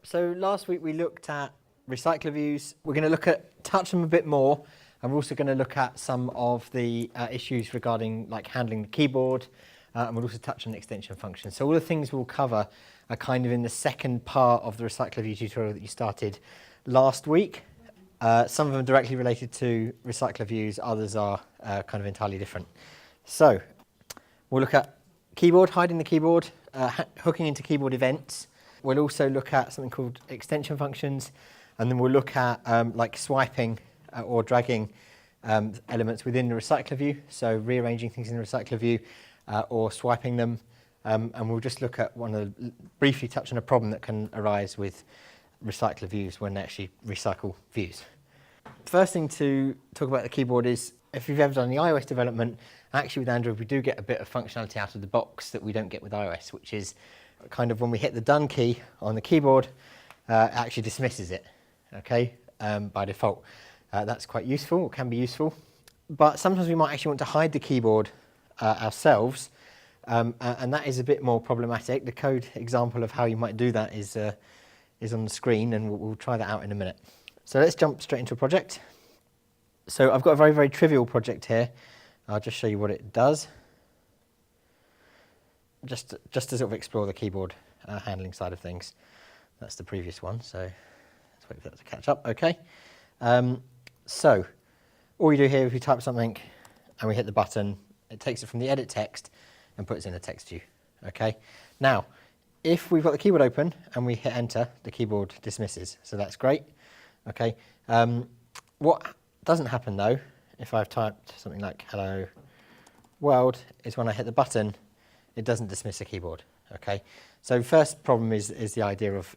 So last week we looked at recycler views. We're going to touch them a bit more, and we're also going to look at some of the issues regarding like handling the keyboard, and we'll also touch on extension functions. So all the things we'll cover are kind of in the second part of the RecyclerView tutorial that you started last week. Some of them are directly related to recycler views, others are kind of entirely different. So we'll look at keyboard, hiding the keyboard, hooking into keyboard events. We'll also look at something called extension functions, and then we'll look at like swiping or dragging elements within the recycler view, so rearranging things in the recycler view or swiping them. And we'll just look at briefly touch on a problem that can arise with recycler views when they actually recycle views. First thing to talk about the keyboard is, if you've ever done any iOS development, actually with Android we do get a bit of functionality out of the box that we don't get with iOS, which is kind of when we hit the done key on the keyboard, it actually dismisses it, okay, by default. That's quite useful, or can be useful. But sometimes we might actually want to hide the keyboard ourselves, and that is a bit more problematic. The code example of how you might do that is on the screen, and we'll try that out in a minute. So let's jump straight into a project. So I've got a very, very trivial project here. I'll just show you what it does. Just to sort of explore the keyboard handling side of things. That's the previous one, so let's wait for that to catch up. Okay. So all you do here, if you type something and we hit the button, it takes it from the edit text and puts it in a text view. Okay. Now, if we've got the keyboard open and we hit enter, the keyboard dismisses. So that's great. Okay. What doesn't happen though, if I've typed something like hello world, is when I hit the button, it doesn't dismiss the keyboard. Okay. So first problem is the idea of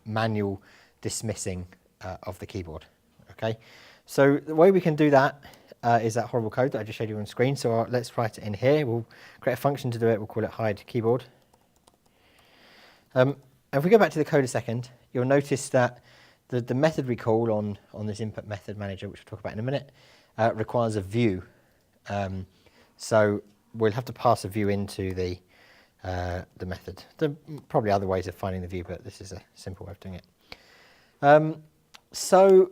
manual dismissing of the keyboard. Okay. So the way we can do that is that horrible code that I just showed you on screen. So let's write it in here. We'll create a function to do it. We'll call it hide keyboard. If we go back to the code a second, you'll notice that the method we call on this input method manager, which we'll talk about in a minute, requires a view. So we'll have to pass a view into the method. There are probably other ways of finding the view, but this is a simple way of doing it. So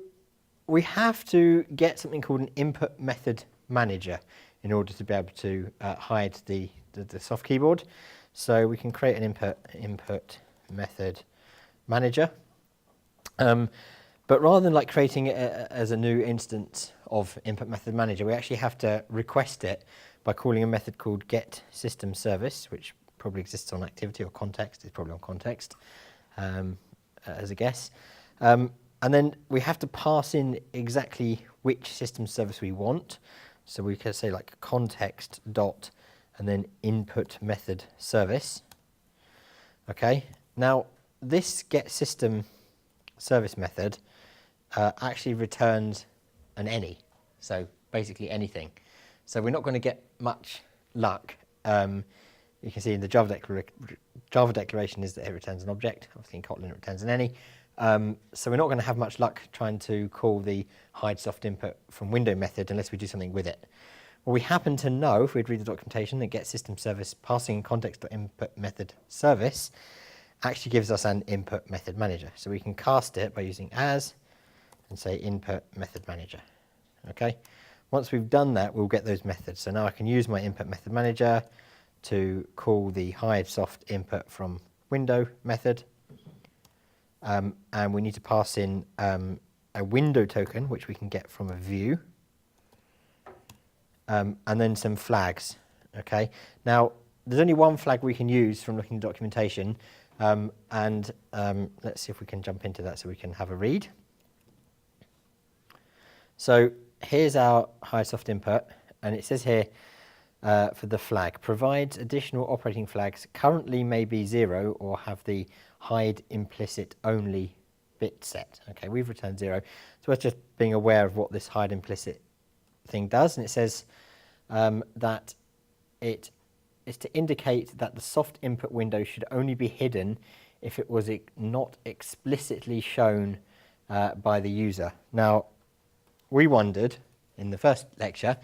we have to get something called an input method manager in order to be able to hide the soft keyboard. So we can create an input method manager. But rather than like creating it as a new instance of input method manager, we actually have to request it by calling a method called getSystemService, which probably exists on activity or context. It's probably on context as a guess. And then we have to pass in exactly which system service we want. So we can say like context dot and then input method service. Okay. Now this getSystemService method actually returns an any. So basically anything. So we're not going to get much luck. You can see in the Java declaration is that it returns an object. Obviously in Kotlin it returns an any. So we're not going to have much luck trying to call the hide soft input from window method unless we do something with it. Well, we happen to know, if we'd read the documentation, that getSystemService passing in context.input method service actually gives us an input method manager. So we can cast it by using as and say input method manager. Okay. Once we've done that, we'll get those methods. So now I can use my input method manager to call the hide soft input from window method. And we need to pass in a window token, which we can get from a view, and then some flags. Okay. Now, there's only one flag we can use from looking at documentation, and let's see if we can jump into that so we can have a read. So here's our hide soft input, and it says here for the flag, provides additional operating flags, currently may be 0 or have the hide implicit only bit set. Okay, we've returned 0. So we're just being aware of what this hide implicit thing does, and it says that it is to indicate that the soft input window should only be hidden if it was not explicitly shown by the user. Now, we wondered in the first lecture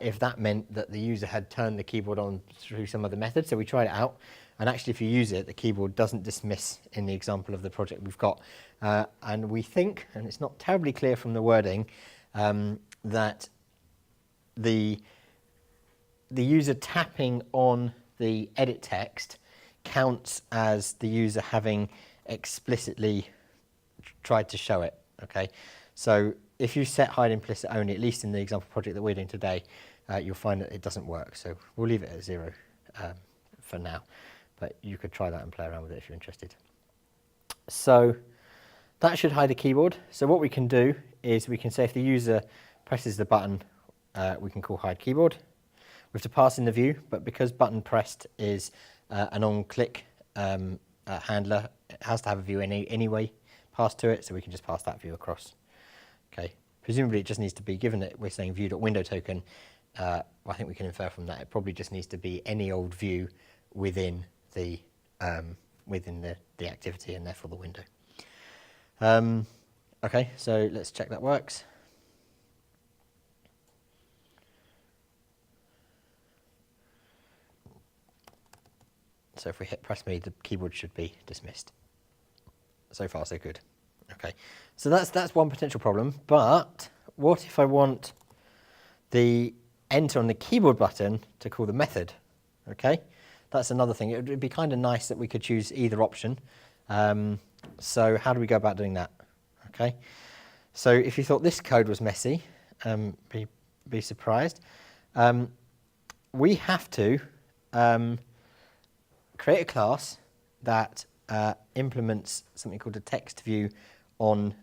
if that meant that the user had turned the keyboard on through some other method, so we tried it out, And actually, if you use it, the keyboard doesn't dismiss in the example of the project we've got. And we think, and it's not terribly clear from the wording, that the user tapping on the edit text counts as the user having explicitly tried to show it. Okay, so if you set hide implicit only, at least in the example project that we're doing today, you'll find that it doesn't work. So we'll leave it at 0 for now, but you could try that and play around with it if you're interested. So that should hide the keyboard. So what we can do is we can say if the user presses the button, we can call hide keyboard. We have to pass in the view, but because button pressed is an on-click handler, it has to have a view anyway passed to it, so we can just pass that view across. Okay. Presumably it just needs to be, given that we're saying view.window token, I think we can infer from that it probably just needs to be any old view within the activity and therefore the window. Okay, so let's check that works. So if we hit press me, the keyboard should be dismissed. So far, so good. Okay, so that's one potential problem. But what if I want the enter on the keyboard button to call the method? Okay, that's another thing. It would be kind of nice that we could choose either option. So how do we go about doing that? Okay, so if you thought this code was messy, be surprised. We have to create a class that implements something called a text view on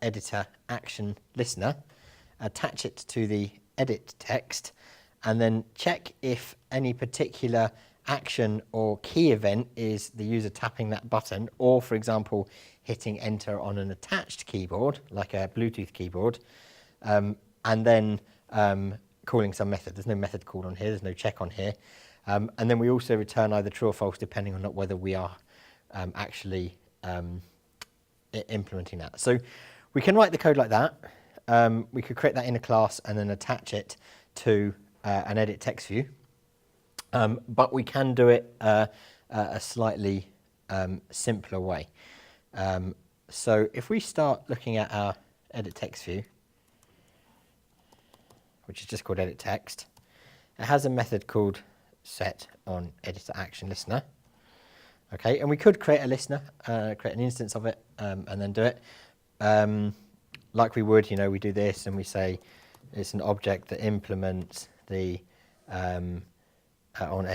editor action listener, attach it to the edit text, and then check if any particular action or key event is the user tapping that button, or for example hitting enter on an attached keyboard like a Bluetooth keyboard, and then calling some method. There's no method called on here, there's no check on here. And then we also return either true or false depending on whether we are actually implementing that. So we can write the code like that. We could create that in a class and then attach it to an edit text view. But we can do it a slightly simpler way. So if we start looking at our edit text view, which is just called edit text, it has a method called set on editor action listener. Okay, and we could create a listener, create an instance of it, and then do it. Like we would, we do this and we say it's an object that implements the on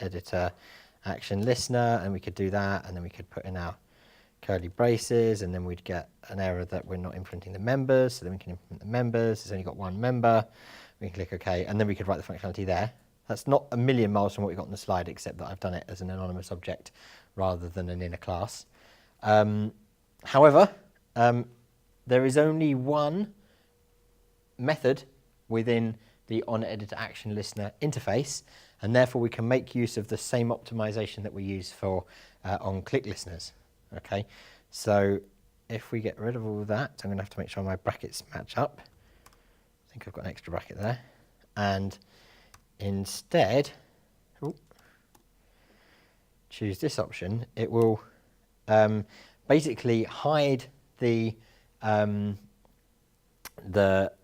editor action listener, and we could do that, and then we could put in our curly braces, and then we'd get an error that we're not implementing the members, so then we can implement the members. It's only got one member. We can click OK, and then we could write the functionality there. That's not a million miles from what we got on the slide, except that I've done it as an anonymous object rather than an inner class. However, there is only one method within the onEditorActionListener interface, and therefore we can make use of the same optimization that we use for on-click listeners. Okay, so if we get rid of all that, I'm going to have to make sure my brackets match up. I think I've got an extra bracket there, and instead choose this option. It will basically hide the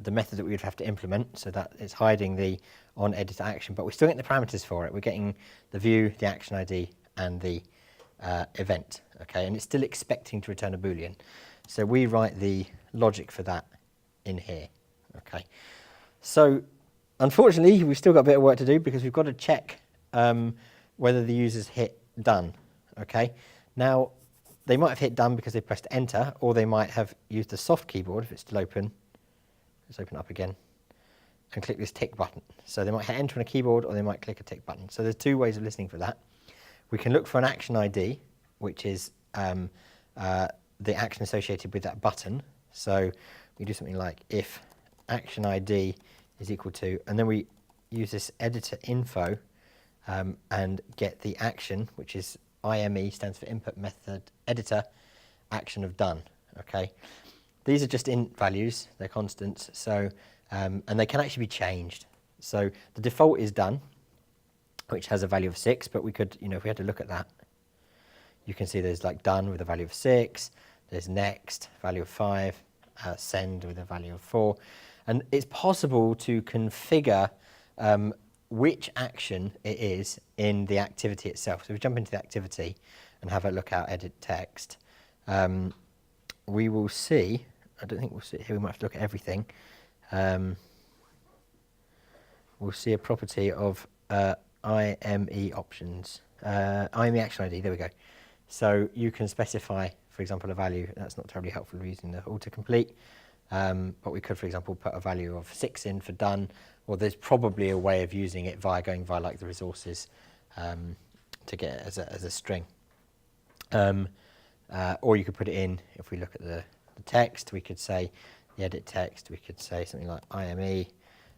method that we would have to implement, so that it's hiding the on editor action, but we're still getting the parameters for it. We're getting the view, the action ID, and the event. Okay, and it's still expecting to return a Boolean. So we write the logic for that in here. Okay, so unfortunately we've still got a bit of work to do because we've got to check whether the user's hit done. Okay, now they might have hit done because they pressed enter, or they might have used the soft keyboard if it's still open. Let's open it up again and click this tick button. So they might hit enter on a keyboard, or they might click a tick button. So there's two ways of listening for that. We can look for an action ID, which is the action associated with that button. So we do something like if action ID is equal to, and then we use this editor info and get the action, which is IME, stands for input method editor action of done. Okay, these are just int values, they're constants, so and they can actually be changed. So the default is done, which has a value of 6, but we could, if we had to look at that, you can see there's like done with a value of 6, there's next, value of 5, send with a value of 4. And it's possible to configure which action it is in the activity itself. So if we jump into the activity and have a look at edit text, we will see, I don't think we'll see here, we might have to look at everything. We'll see a property of IME options, IME action ID, there we go. So you can specify, for example, a value. That's not terribly helpful using the autocomplete, but we could, for example, put a value of 6 in for done, or there's probably a way of using it going via like the resources to get it as a string. Or you could put it in, if we look at the text, we could say, the edit text, we could say something like IME,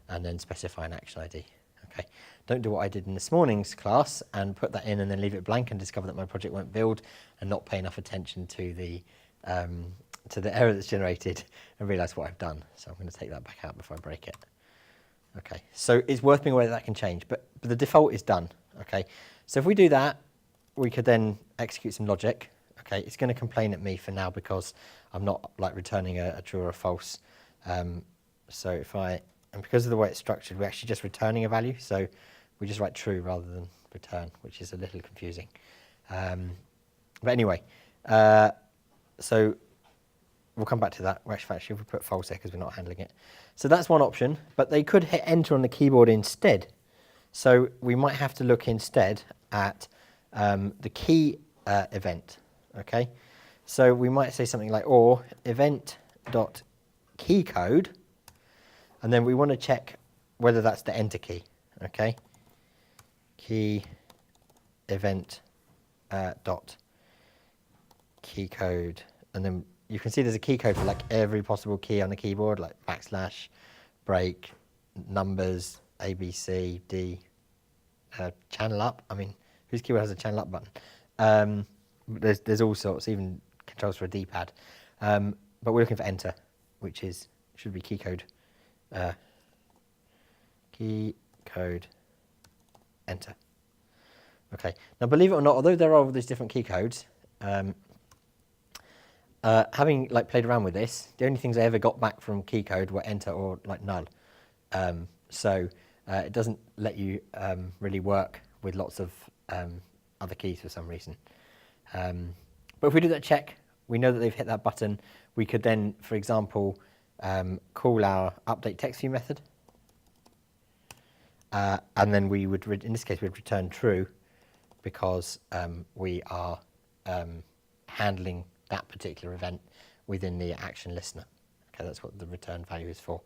and then specify an action ID. Okay. Don't do what I did in this morning's class and put that in and then leave it blank and discover that my project won't build and not pay enough attention to the error that's generated and realise what I've done. So I'm going to take that back out before I break it. Okay, so it's worth being aware that can change, but the default is done. Okay, so if we do that, we could then execute some logic. Okay, it's going to complain at me for now because I'm not like returning a true or a false. So if and because of the way it's structured, we're actually just returning a value. So we just write true rather than return, which is a little confusing. But anyway, so we'll come back to that. We're actually, if we put false there because we're not handling it. So that's one option, but they could hit enter on the keyboard instead. So we might have to look instead at the key event. Okay, so we might say something like or event.keycode, and then we want to check whether that's the enter key. Okay, key event dot keycode, and then you can see there's a key code for like every possible key on the keyboard, like backslash, break, numbers, A, B, C, D, channel up. I mean, whose keyboard has a channel up button? There's all sorts, even controls for a D-pad. But we're looking for enter, which should be key code. Key code enter. Okay. Now, believe it or not, although there are all these different key codes, having like played around with this, the only things I ever got back from key code were enter or like null. So it doesn't let you really work with lots of other keys for some reason. But if we do that check, we know that they've hit that button. We could then, for example, call our update text view method. And then we would, in this case, we'd return true because we are handling that particular event within the action listener. Okay, that's what the return value is for.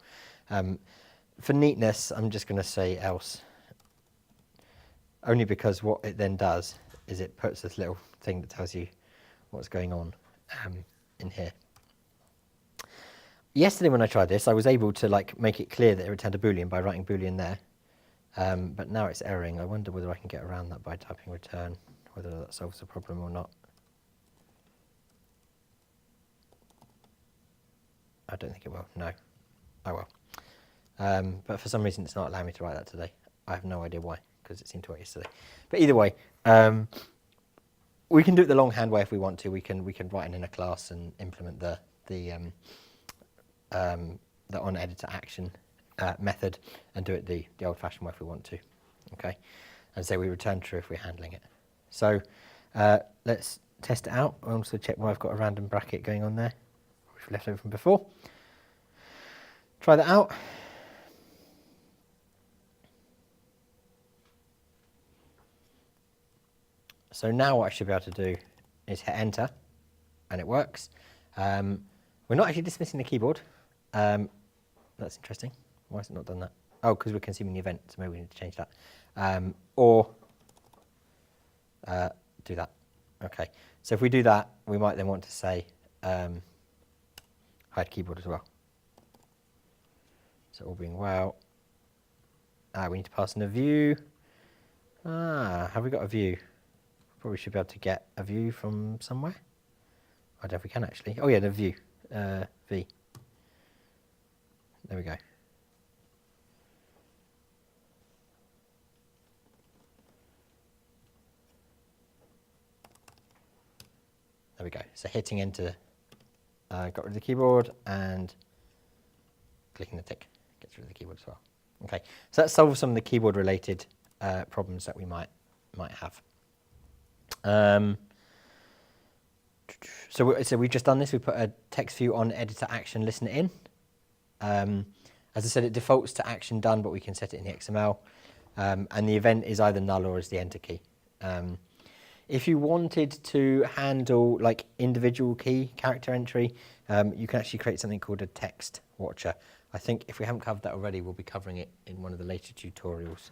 For neatness, I'm just going to say else, only because what it then does is it puts this little thing that tells you what's going on in here. Yesterday when I tried this, I was able to like make it clear that it returned a Boolean by writing Boolean there. But now it's erroring. I wonder whether I can get around that by typing return, whether that solves the problem or not. I don't think it will, no. Oh well. But for some reason it's not allowing me to write that today. I have no idea why, because it seemed to work yesterday. But either way, we can do it the longhand way if we want to. We can write an inner class and implement the on editor action method and do it the old-fashioned way if we want to. Okay, and say we return true if we're handling it. So let's test it out. I'll also check why I've got a random bracket going on there, which we left over from before. Try that out. So now what I should be able to do is hit enter, and it works. We're not actually dismissing the keyboard. That's interesting. Why has it not done that? Oh, because we're consuming the event, so maybe we need to change that. Or do that. Okay. So if we do that, we might then want to say hide keyboard as well. So all being well, we need to pass in a view. Have we got a view? Probably should be able to get a view from somewhere. I don't know if we can actually. Oh yeah, the view, V. There we go. There we go. So hitting enter got rid of the keyboard, and clicking the tick gets rid of the keyboard as well. Okay, so that solves some of the keyboard related problems that we might have. So we've just done this. We put a text view on editor action listener in. As I said, it defaults to action done, but we can set it in the XML. And the event is either null or is the enter key. If you wanted to handle like individual key character entry, you can actually create something called a text watcher. I think if we haven't covered that already, we'll be covering it in one of the later tutorials.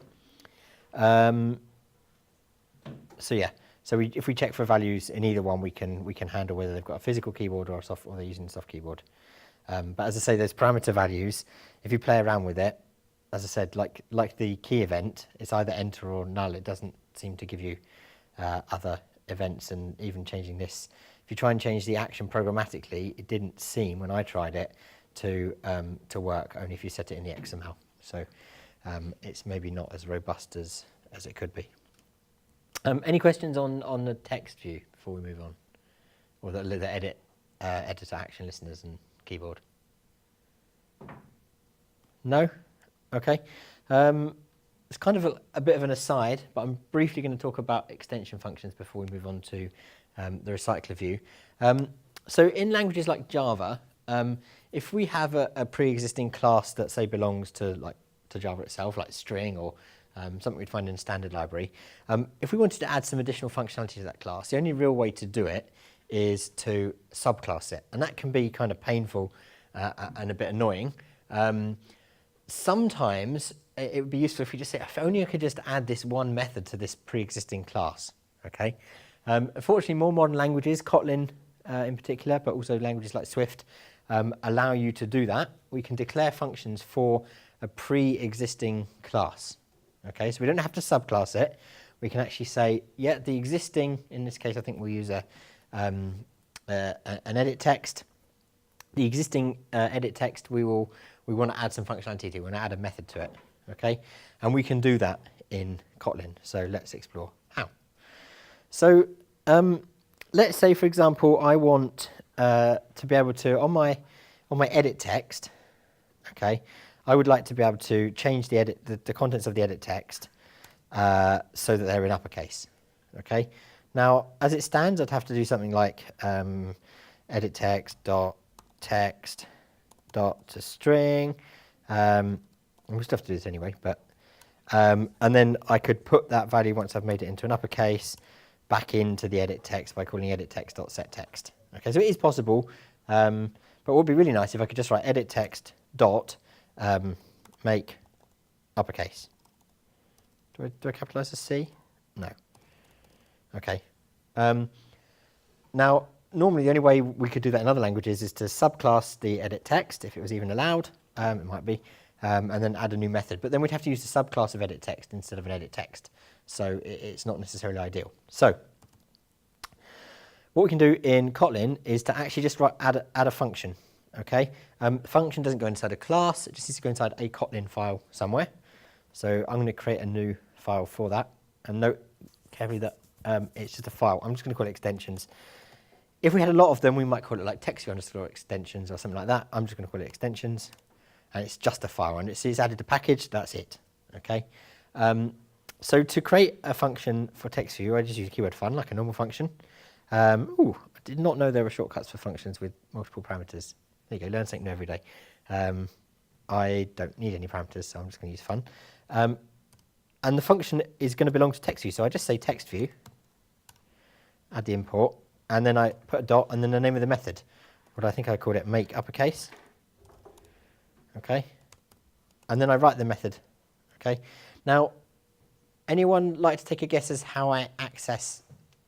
So yeah, if we check for values in either one, we can handle whether they've got a physical keyboard or they're using a soft keyboard. But as I say, there's parameter values. If you play around with it, as I said, like the key event, it's either enter or null. It doesn't seem to give you other events, and even changing this. If you try and change the action programmatically, it didn't seem, when I tried it, to work, only if you set it in the XML. So it's maybe not as robust as it could be. Any questions on the text view before we move on? Or the editor action listeners and keyboard? No? Okay. It's kind of a bit of an aside, but I'm briefly going to talk about extension functions before we move on to the RecyclerView. So in languages like Java, if we have a pre-existing class that, say, belongs to Java itself, like string or something we'd find in a standard library, if we wanted to add some additional functionality to that class, the only real way to do it is to subclass it, and that can be kind of painful and a bit annoying. Sometimes it would be useful if we just say, if only I could just add this one method to this pre-existing class. Okay. Unfortunately, more modern languages, Kotlin in particular, but also languages like Swift, allow you to do that. We can declare functions for a pre-existing class. Okay, so we don't have to subclass it. We can actually say, yeah, the existing, in this case, I think we'll use an edit text. The existing edit text, we want to add some functionality to. We want to add a method to it. Okay, and we can do that in Kotlin. So let's explore how. So let's say, for example, I want to be able to on my edit text. Okay, I would like to be able to change the contents of the edit text so that they're in uppercase. Okay. Now, as it stands, I'd have to do something like edit text dot to string. We'll still have to do this anyway, but and then I could put that value, once I've made it into an uppercase, back into the edit text by calling edit text dot set text. Okay, so it is possible, but what would be really nice if I could just write edit text dot make uppercase. Do I capitalize the C? No. Okay. Now, normally the only way we could do that in other languages is to subclass the edit text, if it was even allowed. It might be, and then add a new method. But then we'd have to use the subclass of edit text instead of an edit text. So it's not necessarily ideal. So what we can do in Kotlin is to actually just add a function. Okay, function doesn't go inside a class, it just needs to go inside a Kotlin file somewhere. So I'm going to create a new file for that, and note carefully that it's just a file. I'm just going to call it extensions. If we had a lot of them, we might call it like text view underscore extensions or something like that. I'm just going to call it extensions, and it's just a file, and it's added a package, that's it. Okay, so to create a function for text view, I just use keyword fun like a normal function. I did not know there were shortcuts for functions with multiple parameters. There you go, learn something new every day. I don't need any parameters, so I'm just going to use fun. And the function is going to belong to text view, so I just say text view, add the import, and then I put a dot, and then the name of the method. What I think I called it, make uppercase. Okay, and then I write the method. Okay, now, anyone like to take a guess as how I access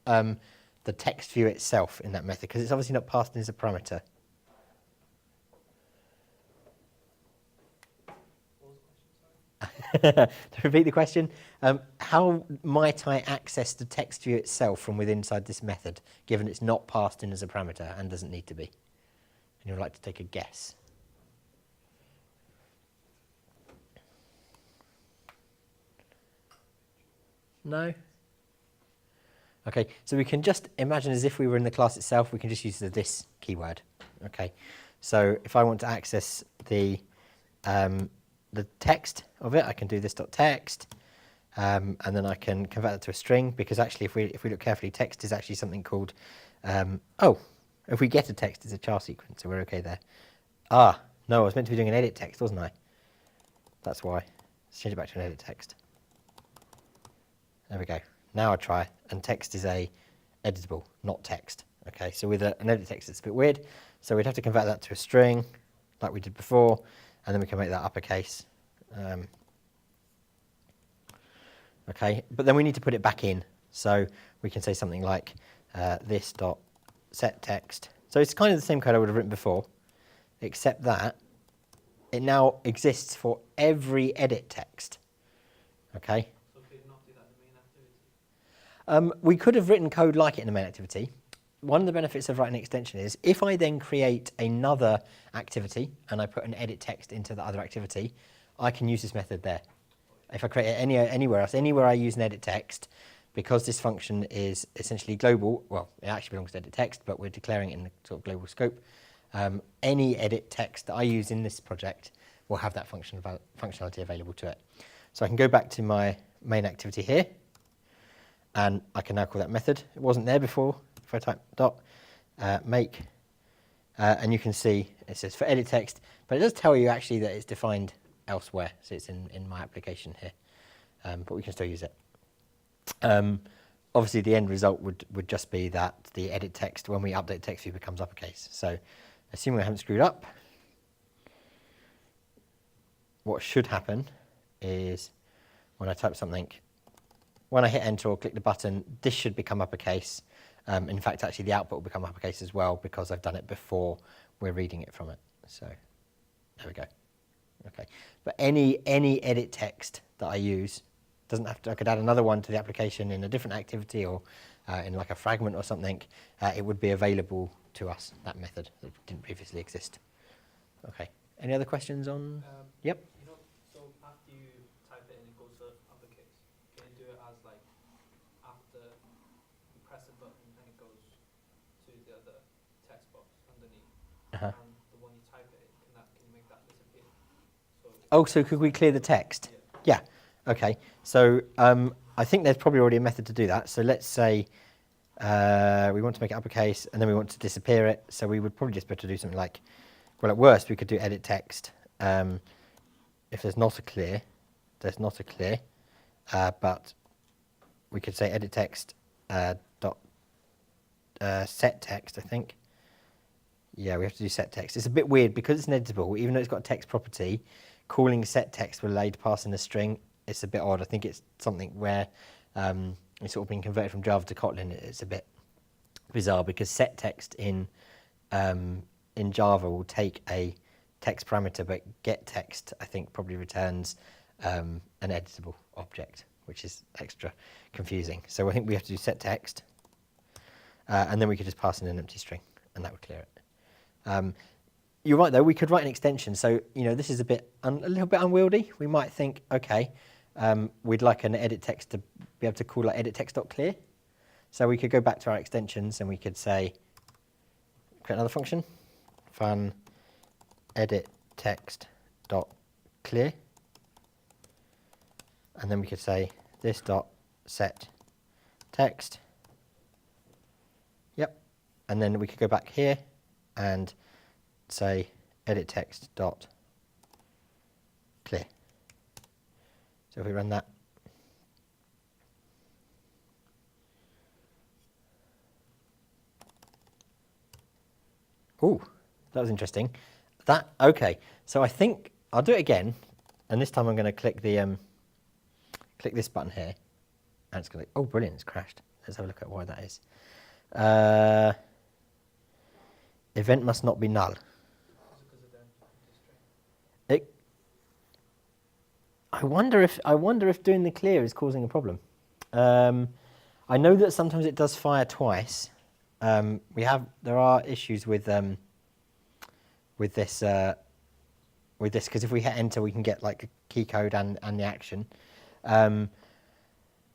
the text view itself in that method? Because it's obviously not passed in as a parameter. To repeat the question, how might I access the text view itself from within inside this method, given it's not passed in as a parameter and doesn't need to be? Anyone like to take a guess? No? Okay, so we can just imagine as if we were in the class itself, we can just use the this keyword. Okay, so if I want to access the text of it, I can do this.text, and then I can convert that to a string, because actually if we look carefully, text is actually something called, if we get a text, it's a char sequence, so we're okay there. Ah, no, I was meant to be doing an edit text, wasn't I? That's why. Let's change it back to an edit text. There we go. Now I try, and text is a editable, not text. Okay, so with an edit text, it's a bit weird. So we'd have to convert that to a string, like we did before, and then we can make that uppercase. Okay, but then we need to put it back in. So we can say something like this.setText. So it's kind of the same code I would have written before, except that it now exists for every edit text. Okay. So could you not do that in the main activity? We could have written code like it in the main activity. One of the benefits of writing an extension is if I then create another activity and I put an edit text into the other activity, I can use this method there. If I create it anywhere else, anywhere I use an edit text, because this function is essentially global, well, it actually belongs to edit text, but we're declaring it in the sort of global scope. Any edit text that I use in this project will have that functionality available to it. So I can go back to my main activity here, and I can now call that method. It wasn't there before. If I type dot make, and you can see it says for edit text, but it does tell you actually that it's defined elsewhere, so it's in my application here, but we can still use it. Obviously, the end result would just be that the edit text, when we update text view, becomes uppercase. So, assuming I haven't screwed up, what should happen is when I type something, when I hit enter or click the button, this should become uppercase. In fact, actually, the output will become uppercase as well because I've done it before we're reading it from it. So, there we go. Okay, but any edit text that I use doesn't have to. I could add another one to the application in a different activity or in like a fragment or something. It would be available to us, that method that didn't previously exist. Okay. Any other questions on? Yep. You know, so after you type it and it goes to uppercase, can you do it as like after you press a button and it goes to the other text box underneath, and the one you type it in, can you make that disappear? So could we clear the text? Yeah. Okay. So I think there's probably already a method to do that. So let's say we want to make it uppercase and then we want to disappear it. So we would probably just be able to do something like, well, at worst we could do edit text. If there's not a clear, but we could say edit text dot set text, I think. Yeah, we have to do set text. It's a bit weird because it's an editable, even though it's got a text property, calling set text will allow you to pass in a string. It's a bit odd. I think it's something where it's sort of been converted from Java to Kotlin. It's a bit bizarre because set text in Java will take a text parameter, but get text, I think, probably returns an editable object, which is extra confusing. So I think we have to do set text, and then we could just pass in an empty string, and that would clear it. You're right, though. We could write an extension. So, you know, this is a little bit unwieldy. We might think, okay, we'd like an edit text to be able to call like edit text.clear. So we could go back to our extensions and we could say, create another function, fun edit text.clear. And then we could say this dot set text. Yep. And then we could go back here and say edit text dot clear. So if we run that, ooh, that was interesting. Okay. So I think I'll do it again, and this time I'm going to click the click this button here, and it's going to. Oh, brilliant! It's crashed. Let's have a look at why that is. Event must not be null. I wonder if doing the clear is causing a problem. I know that sometimes it does fire twice. There are issues with this because if we hit enter, we can get like a key code and the action.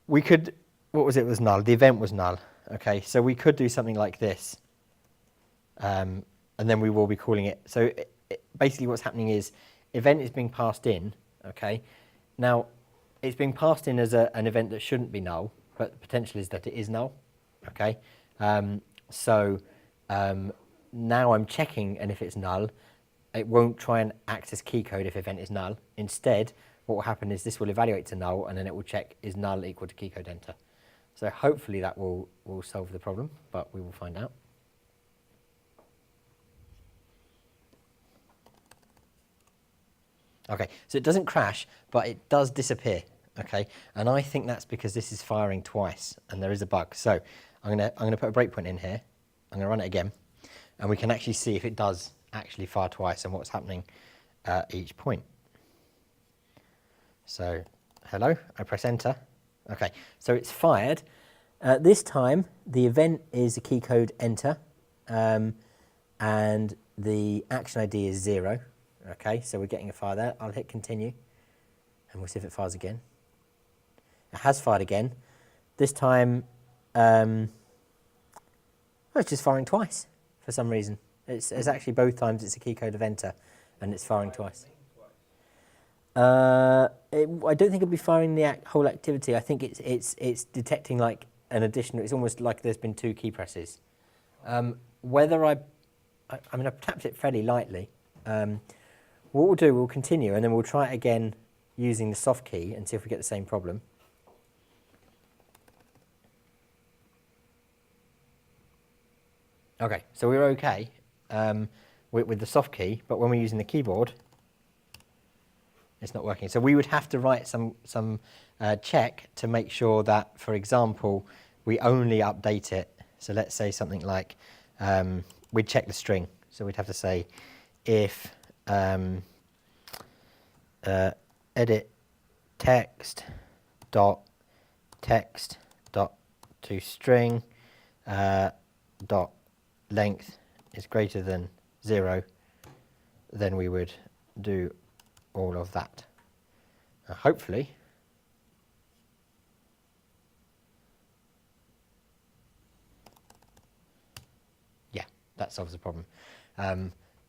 We could what was it was null? The event was null. Okay, so we could do something like this, and then we will be calling it. So basically what's happening is event is being passed in, okay? Now, it's being passed in as an event that shouldn't be null, but the potential is that it is null, okay? Now I'm checking, and if it's null, it won't try and access key code if event is null. Instead, what will happen is this will evaluate to null, and then it will check is null equal to key code enter. So hopefully that will solve the problem, but we will find out. Okay, so it doesn't crash, but it does disappear, okay? And I think that's because this is firing twice, and there is a bug. So I'm gonna put a breakpoint in here. I'm gonna run it again, and we can actually see if it does actually fire twice and what's happening at each point. So, hello, I press enter. Okay, so it's fired. This time, the event is a key code enter, and the action ID is 0. Okay, so we're getting a fire there. I'll hit continue, and we'll see if it fires again. It has fired again. This time, it's just firing twice for some reason. It's actually both times it's a key code of enter, and it's firing twice. I don't think it'll be firing the whole activity. I think it's detecting like an additional. It's almost like there's been 2 key presses. Whether I mean I've tapped it fairly lightly. What we'll do, we'll continue, and then we'll try it again using the soft key and see if we get the same problem. Okay, so we're okay with the soft key, but when we're using the keyboard, it's not working. So we would have to write some check to make sure that, for example, we only update it. So let's say something like we'd check the string. So we'd have to say if edit text dot to string dot length is greater than 0, then we would do all of that. Hopefully yeah, that solves the problem.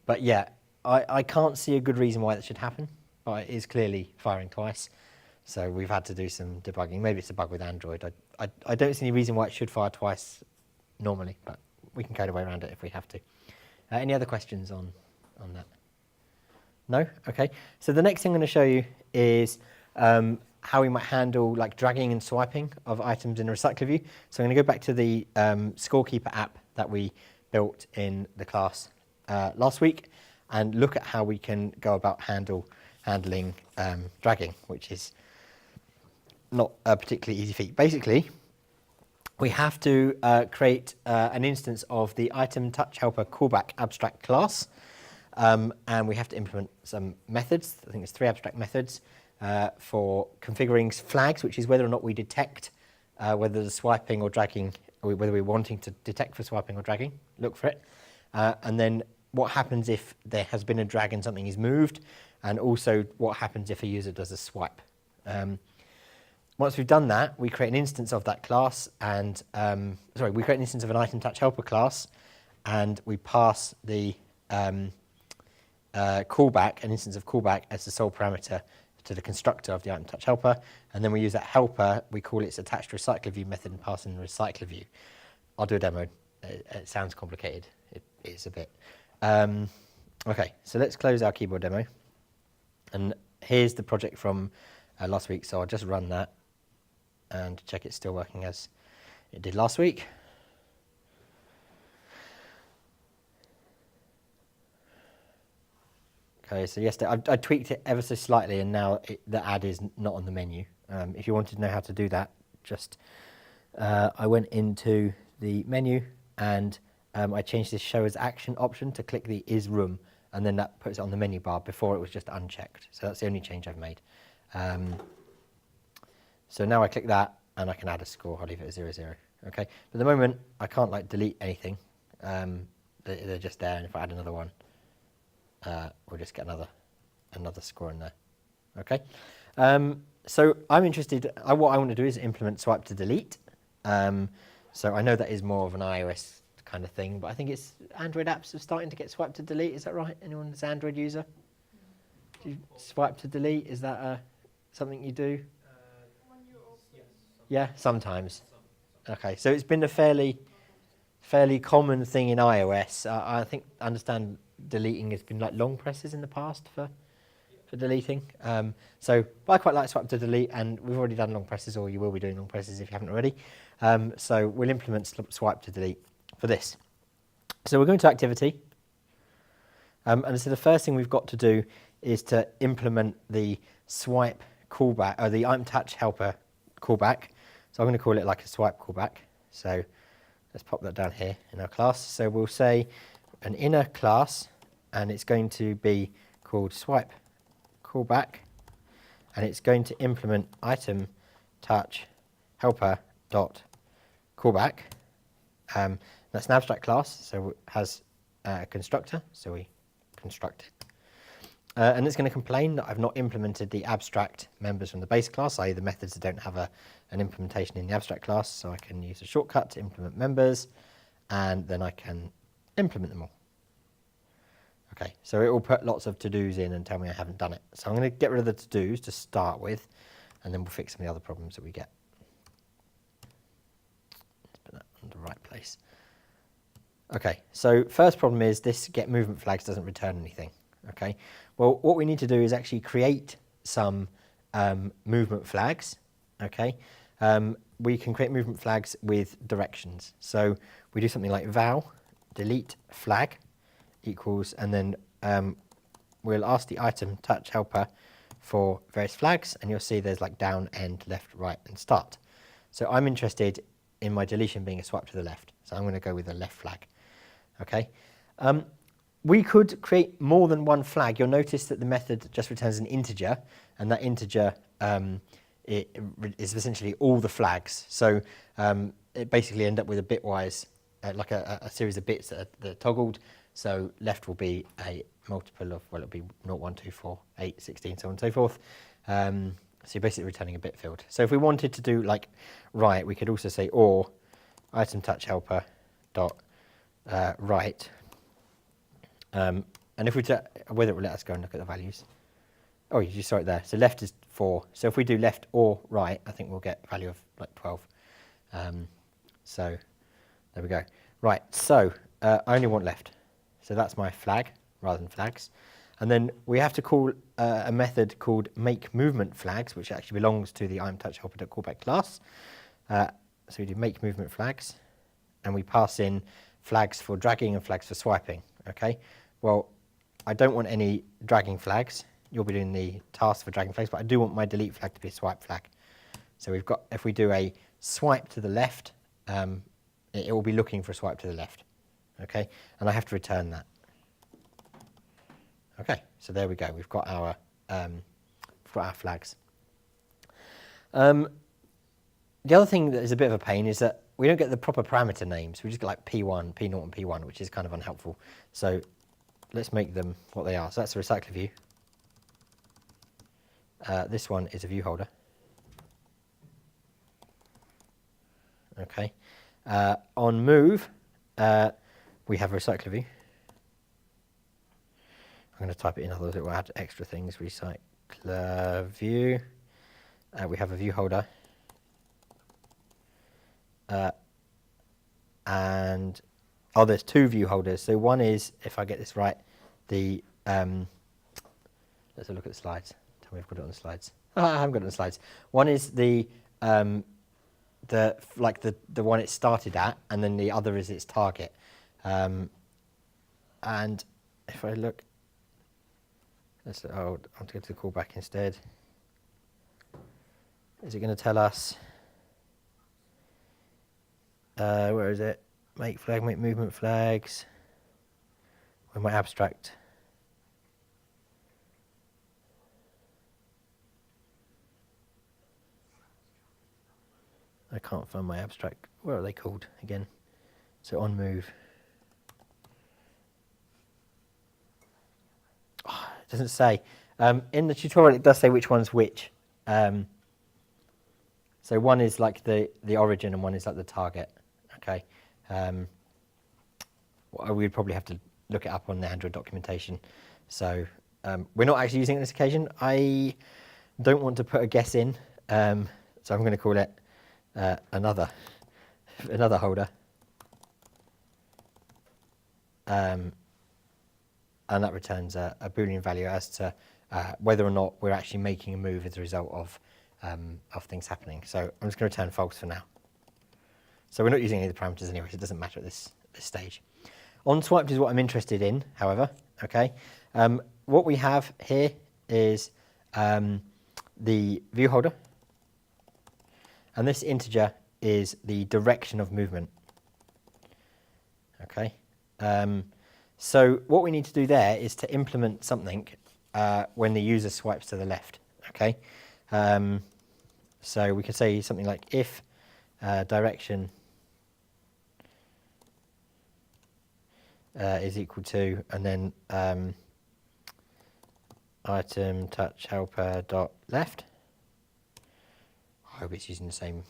But yeah, I can't see a good reason why that should happen, but it is clearly firing twice, so we've had to do some debugging. Maybe it's a bug with Android. I don't see any reason why it should fire twice normally, but we can code a way around it if we have to. Any other questions on that? No? Okay. So the next thing I'm going to show you is how we might handle like dragging and swiping of items in RecyclerView. So I'm going to go back to the scorekeeper app that we built in the class last week and look at how we can go about handling dragging, which is not a particularly easy feat. Basically, we have to create an instance of the item touch helper callback abstract class, and we have to implement some methods. I think there's 3 abstract methods for configuring flags, which is whether or not we detect whether the swiping or dragging, or whether we're wanting to detect for swiping or dragging, look for it. And then what happens if there has been a drag and something is moved, and also what happens if a user does a swipe. Once we've done that, we create an instance of that class, and we create an instance of an item touch helper class, and we pass the callback, an instance of callback, as the sole parameter to the constructor of the item touch helper, and then we use that helper. We call its attached RecyclerView method and pass in the RecyclerView. I'll do a demo. It sounds complicated. It is a bit. Okay, so let's close our keyboard demo, and here's the project from last week. So I'll just run that and check it's still working as it did last week. Okay, so yesterday I tweaked it ever so slightly, and now the ad is not on the menu. If you wanted to know how to do that, just I went into the menu and I changed this show as action option to click the is room, and then that puts it on the menu bar. Before it was just unchecked, so that's the only change I've made. So now I click that and I can add a score. I'll leave it at 0, 0. Okay, but at the moment I can't like delete anything. They're just there, and if I add another one, we'll just get another score in there. Okay, so I'm interested. What I want to do is implement swipe to delete. So I know that is more of an iOS kind of thing, but I think it's Android apps are starting to get swipe to delete. Is that right? Anyone that's an Android user? Do you swipe to delete? Is that something you do? Yes. Yeah, sometimes. Okay, so it's been a fairly common thing in iOS. I think I understand deleting has been like long presses in the past for deleting. But I quite like swipe to delete, and we've already done long presses, or you will be doing long presses if you haven't already. So we'll implement swipe to delete for this. So we're going to activity, and so the first thing we've got to do is to implement the swipe callback, or the item touch helper callback. So I'm going to call it like a swipe callback. So let's pop that down here in our class. So we'll say an inner class, and it's going to be called swipe callback, and it's going to implement item touch helper dot callback. That's an abstract class, so it has a constructor, so we construct it. And it's going to complain that I've not implemented the abstract members from the base class, i.e. the methods that don't have an implementation in the abstract class, so I can use a shortcut to implement members, and then I can implement them all. Okay, so it will put lots of to-dos in and tell me I haven't done it. So I'm going to get rid of the to-dos to start with, and then we'll fix some of the other problems that we get. Let's put that in the right place. Okay, so first problem is this get movement flags doesn't return anything. Okay, well, what we need to do is actually create some movement flags. Okay, we can create movement flags with directions. So we do something like val delete flag equals, and then we'll ask the item touch helper for various flags, and you'll see there's like down, end, left, right, and start. So I'm interested in my deletion being a swipe to the left, so I'm going to go with the left flag. Okay. We could create more than one flag. You'll notice that the method just returns an integer, and that integer it is essentially all the flags. So it basically end up with a bitwise, like a series of bits that are toggled. So left will be a multiple of, well, it'll be 0, 1, 2, 4, 8, 16, so on and so forth. So you're basically returning a bit field. So if we wanted to do like right, we could also say or item touch helper dot right. And if we whether it will let us go and look at the values. Oh, you just saw it there. So left is 4. So if we do left or right, I think we'll get a value of like 12. So there we go. Right, so I only want left. So that's my flag rather than flags. And then we have to call a method called make movement flags, which actually belongs to the imTouchHelper.callback class. So we do make movement flags, and we pass in flags for dragging and flags for swiping. Okay, well, I don't want any dragging flags. You'll be doing the task for dragging flags, but I do want my delete flag to be a swipe flag. So we've got, if we do a swipe to the left, it will be looking for a swipe to the left. Okay, and I have to return that. Okay, so there we go. We've got our flags. The other thing that is a bit of a pain is that we don't get the proper parameter names. We just get like P1, P0, and P1, which is kind of unhelpful. So let's make them what they are. So that's a recycler view. This one is a view holder. Okay. On move, we have a recycler view. I'm going to type it in, otherwise it will add extra things. Recycler view. We have a view holder. And there's two view holders. So one is, if I get this right, the let's have a look at the slides. Tell me if I've got it on the slides. Oh, I haven't got it on the slides. One is the one it started at, and then the other is its target. And if I look, I'll go to the callback instead. Is it going to tell us? Where is it? Make flag, make movement flags. Where my abstract? I can't find my abstract. Where are they called again? So on move. Oh, it doesn't say. In the tutorial, it does say which one's which. So So one is like the origin and one is like the target. Okay. We'd probably have to look it up on the Android documentation. So we're not actually using it on this occasion. I don't want to put a guess in, so I'm going to call it another holder. And that returns a Boolean value as to whether or not we're actually making a move as a result of things happening. So I'm just going to return false for now. So we're not using any of the parameters anyway, so it doesn't matter at this stage. OnSwiped is what I'm interested in, however. Okay, what we have here is the view holder, and this integer is the direction of movement. Okay, so what we need to do there is to implement something when the user swipes to the left. Okay, so we can say something like if direction is equal to, and then item touch helper dot left. I hope it's using the same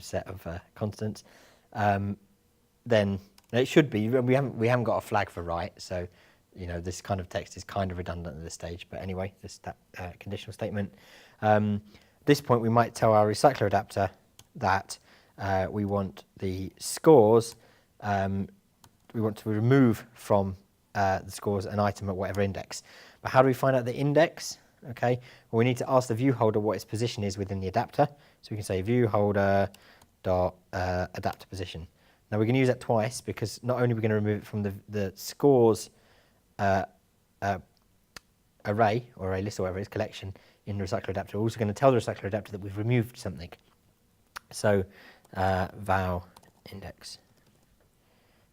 set of constants. Then it should be. We haven't got a flag for right, so you know this kind of text is kind of redundant at this stage. But anyway, that conditional statement. At this point, we might tell our recycler adapter that we want the scores. We want to remove from the scores an item at whatever index. But how do we find out the index? Okay, well, we need to ask the view holder what its position is within the adapter. So we can say view holder dot adapter position. Now we're going to use that twice because not only are we going to remove it from the scores array or array list or whatever it is, collection in the recycler adapter, we're also going to tell the recycler adapter that we've removed something. So val index.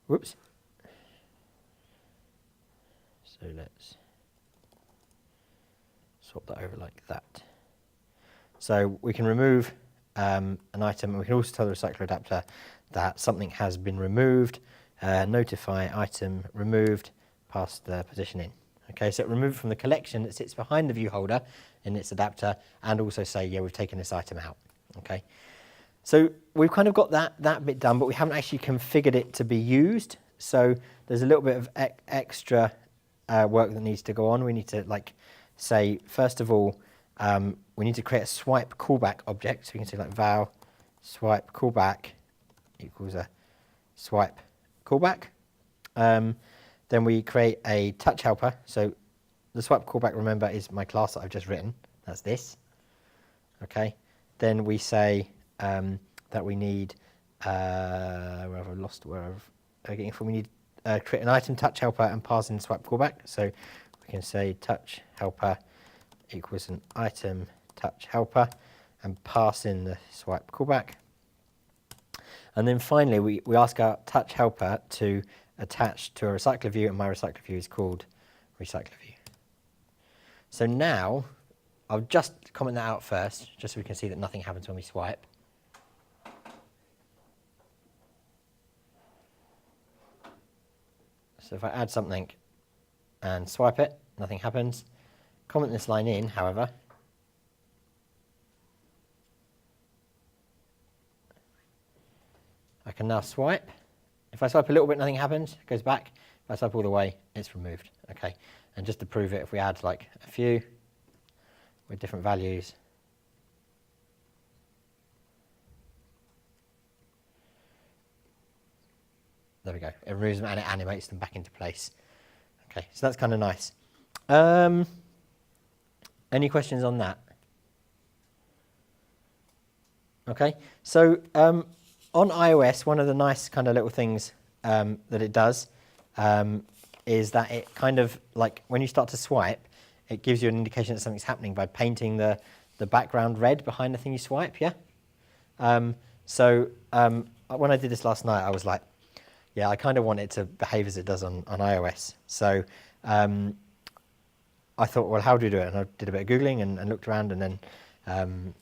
Whoops. So let's swap that over like that. So we can remove an item, and we can also tell the recycler adapter that something has been removed, notify item removed, pass the position in. Okay, so remove from the collection that sits behind the view holder in its adapter, and also say, yeah, we've taken this item out. Okay, so we've kind of got that bit done, but we haven't actually configured it to be used. So there's a little bit of extra work that needs to go on. We need to say, first of all, we need to create a swipe callback object. So we can say like val swipe callback equals a swipe callback. Then we create a touch helper. So the swipe callback, remember, is my class that I've just written. That's this. Okay. Then we say that we need where have I lost where I'm getting from. We need create an item touch helper and pass in swipe callback. So we can say touch helper equals an item touch helper and pass in the swipe callback. And then finally, we ask our touch helper to attach to a RecyclerView, and my RecyclerView is called RecyclerView. So now, I'll just comment that out first, just so we can see that nothing happens when we swipe. So if I add something and swipe it, nothing happens. Comment this line in, however. I can now swipe. If I swipe a little bit, nothing happens. It goes back. If I swipe all the way, it's removed. Okay. And just to prove it, if we add like a few with different values, there we go. It removes them and it animates them back into place. Okay, so that's kind of nice. Any questions on that? Okay, so on iOS, one of the nice kind of little things that it does is that it kind of, like when you start to swipe, it gives you an indication that something's happening by painting the background red behind the thing you swipe, yeah? So when I did this last night, I was like, yeah, I kind of want it to behave as it does on iOS. So I thought, well, how do you do it? And I did a bit of Googling and looked around and then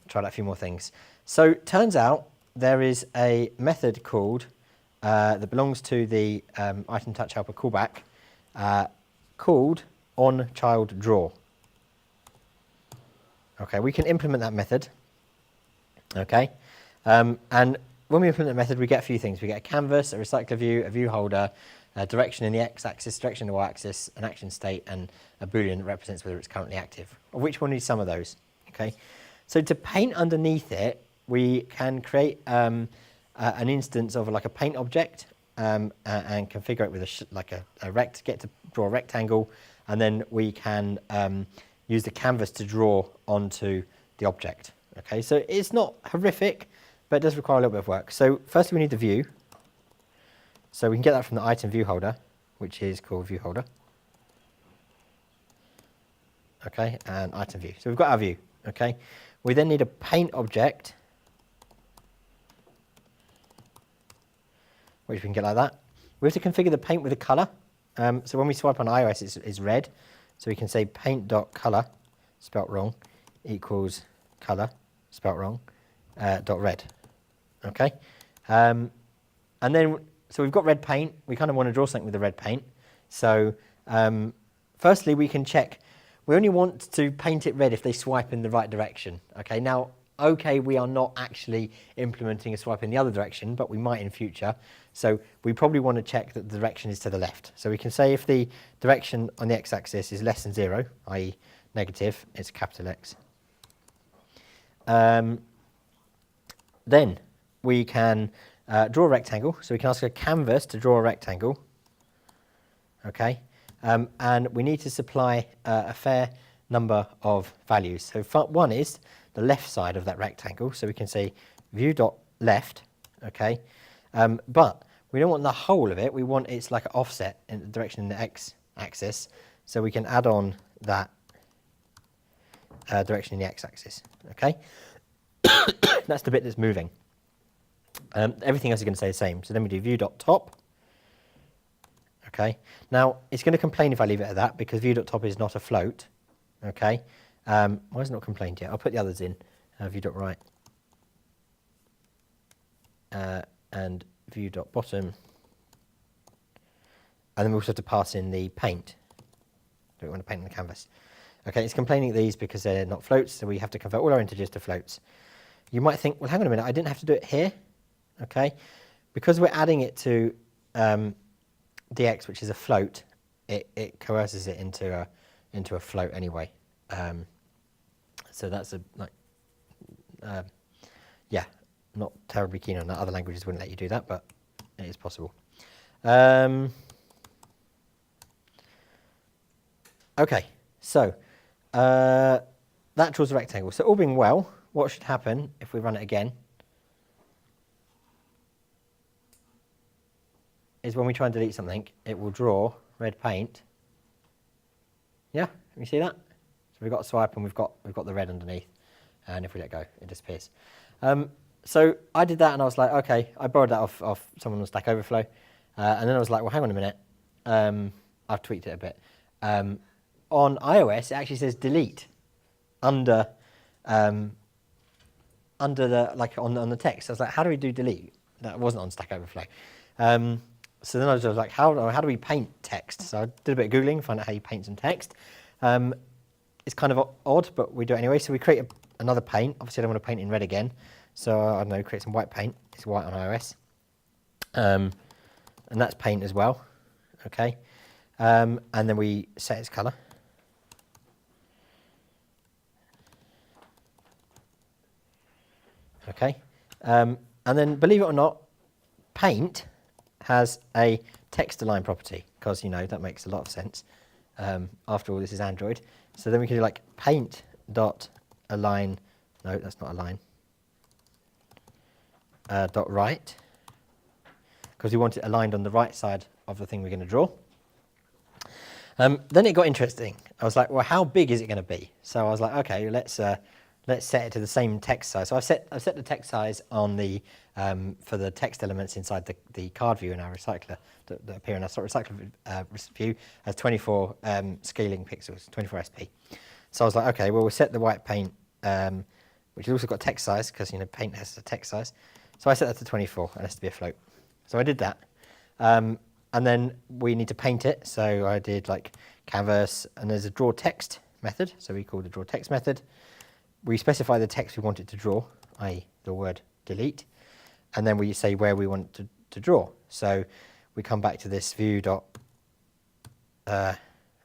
tried out a few more things. So turns out there is a method called, that belongs to the item touch helper callback, called onChildDraw. Okay, we can implement that method. Okay, and when we implement the method, we get a few things. We get a canvas, a recycler view, a view holder, a direction in the x-axis, direction in the y-axis, an action state, and a boolean that represents whether it's currently active. Of which one needs some of those? Okay, so to paint underneath it, we can create an instance of like a paint object and configure it with get to draw a rectangle, and then we can use the canvas to draw onto the object. Okay, so it's not horrific, but it does require a little bit of work. So firstly, we need the view. So we can get that from the item view holder, which is called view holder. Okay, and item view. So we've got our view. Okay, we then need a paint object, which we can get like that. We have to configure the paint with a color. So when we swipe on iOS, it's red. So we can say paint.color, spelt wrong, equals color, spelt wrong, dot red. Okay, and then so we've got red paint. We kind of want to draw something with the red paint. So firstly, we can check. We only want to paint it red if they swipe in the right direction. Okay, now, okay, we are not actually implementing a swipe in the other direction, but we might in future. So we probably want to check that the direction is to the left. So we can say if the direction on the x-axis is less than 0, i.e. negative, it's capital X. Then we can draw a rectangle. So we can ask a canvas to draw a rectangle. Okay, and we need to supply a fair number of values. So one is the left side of that rectangle. So we can say view.left. Okay, but we don't want the whole of it. We want it's like an offset in the direction in the x-axis. So we can add on that direction in the x-axis. Okay, that's the bit that's moving. Everything else is going to stay the same. So then we do view.top. Okay, now it's going to complain if I leave it at that because view.top is not a float. Okay, why is it not complained yet? I'll put the others in. View.right and view.bottom, and then we also have to pass in the paint. Do we want to paint on the canvas? Okay, it's complaining at these because they're not floats, so we have to convert all our integers to floats. You might think, well, hang on a minute, I didn't have to do it here. Okay, because we're adding it to dx, which is a float, it coerces it into a float anyway. So that's yeah, not terribly keen on that. Other languages wouldn't let you do that, but it is possible. Okay, so that draws a rectangle. So all being well, what should happen if we run it again is when we try and delete something, it will draw red paint. Yeah, you see that? So we've got a swipe and we've got the red underneath, and if we let go, it disappears. So I did that and I was like, okay, I borrowed that off someone on Stack Overflow, and then I was like, well, hang on a minute, I've tweaked it a bit. On iOS, it actually says delete under the on the text. I was like, how do we do delete? That wasn't on Stack Overflow. So then I was like, how do we paint text? So I did a bit of Googling, find out how you paint some text. It's kind of odd, but we do it anyway. So we create another paint. Obviously, I don't want to paint in red again. So I don't know, create some white paint. It's white on iOS. And that's paint as well. Okay. And then we set its color. Okay. And then, believe it or not, paint has a text align property, because, you know, that makes a lot of sense. After all, this is Android. So then we can do like paint dot align. No, that's not align. Dot right, because we want it aligned on the right side of the thing we're going to draw. Then it got interesting. I was like, well, how big is it going to be? So I was like, okay, let's set it to the same text size. So I've set the text size on the for the text elements inside the card view in our recycler that appear in our recycler view as 24 scaling pixels, 24 SP. So I was like, okay, well, we'll set the white paint, which has also got text size, because, you know, paint has a text size. So I set that to 24, and it has to be a float. So I did that. And then we need to paint it. So I did like canvas, and there's a draw text method. So we call the draw text method. We specify the text we want it to draw, i.e. the word delete, and then we say where we want to draw. So we come back to this view dot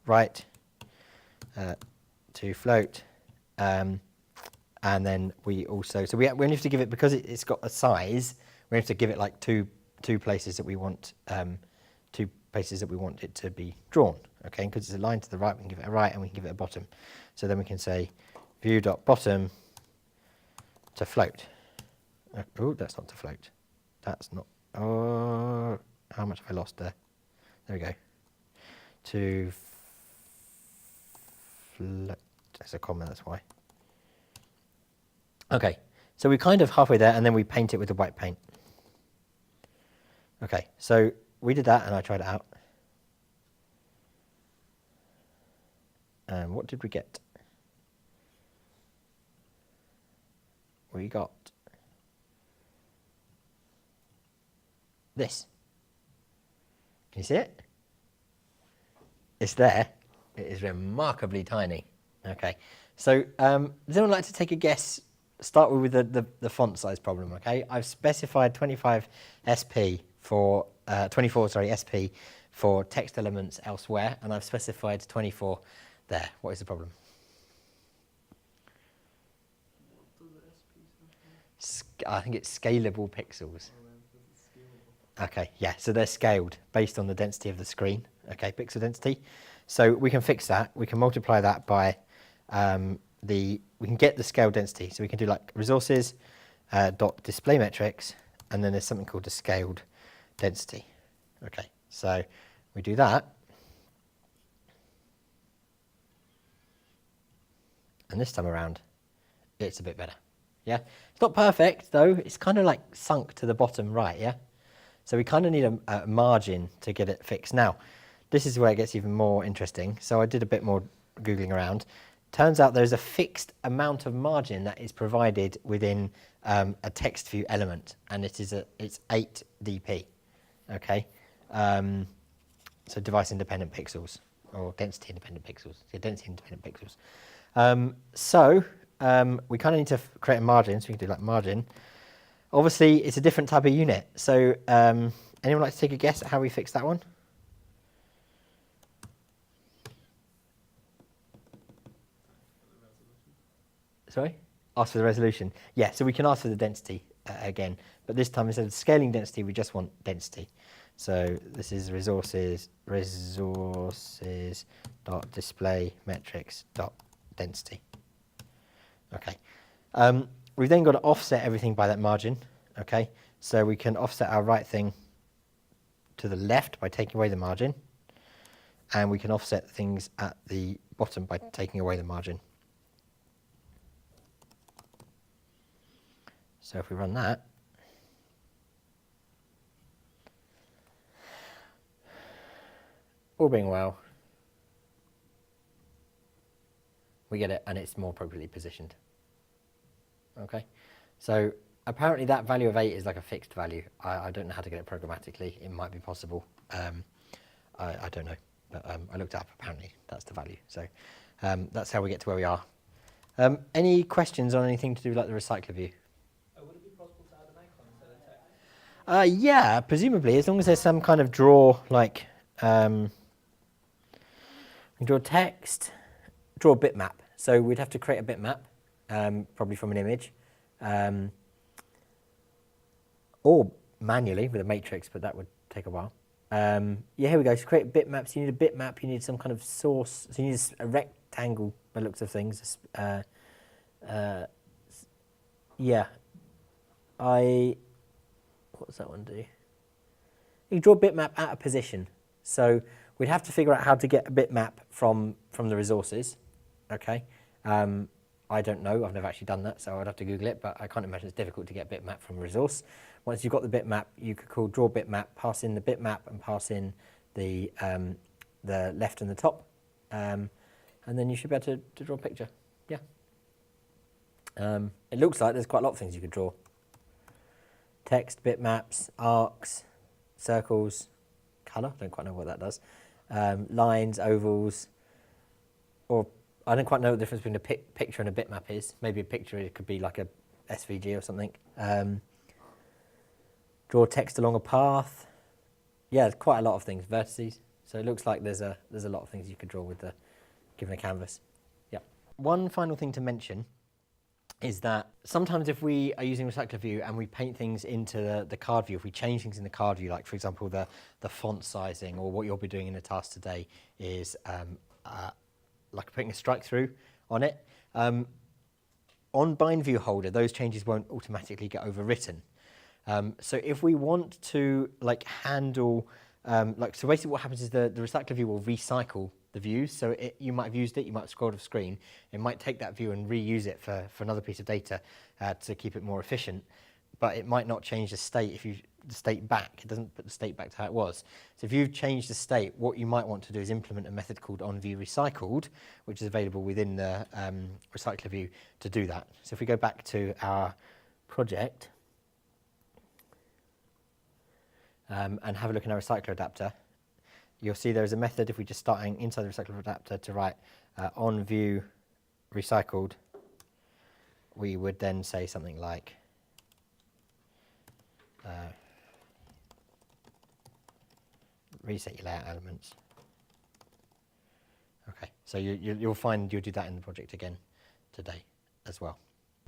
right to float, and then we also, so we only have to give it, because it's got a size, we have to give it like two places that we want, two places that we want it to be drawn, okay? Because it's a line to the right, we can give it a right and we can give it a bottom. So then we can say view dot bottom to float. Oh, that's not to float. That's not, oh, how much have I lost there? There we go. To float, there's a comma, that's why. Okay, so we're kind of halfway there, and then we paint it with the white paint. Okay, so we did that, and I tried it out. And what did we get? We got this. Can you see it? It's there. It is remarkably tiny. Okay, so does anyone like to take a guess? Start with the font size problem, okay? I've specified 25 SP for, 24, sorry, SP for text elements elsewhere, and I've specified 24 there. What is the problem? I think it's scalable pixels. Okay, yeah, so they're scaled based on the density of the screen, okay, pixel density. So we can fix that. We can multiply that by we can get the scale density. So we can do like resources dot display metrics, and then there's something called the scaled density. Okay, so we do that. And this time around, it's a bit better. Yeah, it's not perfect though. It's kind of like sunk to the bottom right, yeah? So we kind of need a margin to get it fixed. Now, this is where it gets even more interesting. So I did a bit more Googling around. Turns out there's a fixed amount of margin that is provided within a text view element, and it's 8 dp, okay? So device independent pixels, or density independent pixels, yeah, density independent pixels. We kind of need to create a margin, so we can do like margin. Obviously, it's a different type of unit. So anyone like to take a guess at how we fix that one? Sorry? Ask for the resolution. Yeah, so we can ask for the density again, but this time instead of scaling density, we just want density. So this is resources dot display metrics dot density. Okay. We've then got to offset everything by that margin. Okay. So we can offset our right thing to the left by taking away the margin, and we can offset things at the bottom by taking away the margin. So if we run that, all being well, we get it, and it's more appropriately positioned. Okay, so apparently that value of 8 is like a fixed value. I don't know how to get it programmatically. It might be possible. I don't know, but I looked up. Apparently that's the value. So that's how we get to where we are. Any questions on anything to do with like the RecyclerView? Would it be possible to add an icon instead of text? Yeah, presumably, as long as there's some kind of draw, like we can draw text, draw a bitmap. So we'd have to create a bitmap, probably from an image, or manually with a matrix, but that would take a while. Yeah, here we go. To create bitmaps, you need a bitmap. You need some kind of source. So you need a rectangle by the looks of things. Yeah. What does that one do? You can draw a bitmap at a position. So we'd have to figure out how to get a bitmap from the resources. Okay. I don't know. I've never actually done that, so I'd have to Google it. But I can't imagine it's difficult to get a bitmap from a resource. Once you've got the bitmap, you could call draw bitmap, pass in the bitmap, and pass in the left and the top, and then you should be able to draw a picture. Yeah. It looks like there's quite a lot of things you could draw. Text, bitmaps, arcs, circles, colour, don't quite know what that does, lines, ovals, or I don't quite know what the difference between a picture and a bitmap is. Maybe a picture, it could be like a SVG or something. Draw text along a path. Yeah, quite a lot of things. Vertices. So it looks like there's a lot of things you could draw with given a canvas. Yeah. One final thing to mention is that sometimes if we are using RecyclerView and we paint things into the card view, if we change things in the card view, like for example the font sizing, or what you'll be doing in the task today is like putting a strike through on it. On bind view holder, those changes won't automatically get overwritten. So if we want to like handle, so basically what happens is the RecyclerView will recycle the views. So you might have used it, you might have scrolled off screen. It might take that view and reuse it for another piece of data to keep it more efficient. But it might not change the state if you the state back. It doesn't put the state back to how it was. So if you've changed the state, what you might want to do is implement a method called onViewRecycled, which is available within the RecyclerView to do that. So if we go back to our project and have a look in our recycler adapter, you'll see there's a method, if we just start inside the recycler adapter to write onViewRecycled, we would then say something like reset your layout elements. Okay, so you'll find you'll do that in the project again today as well.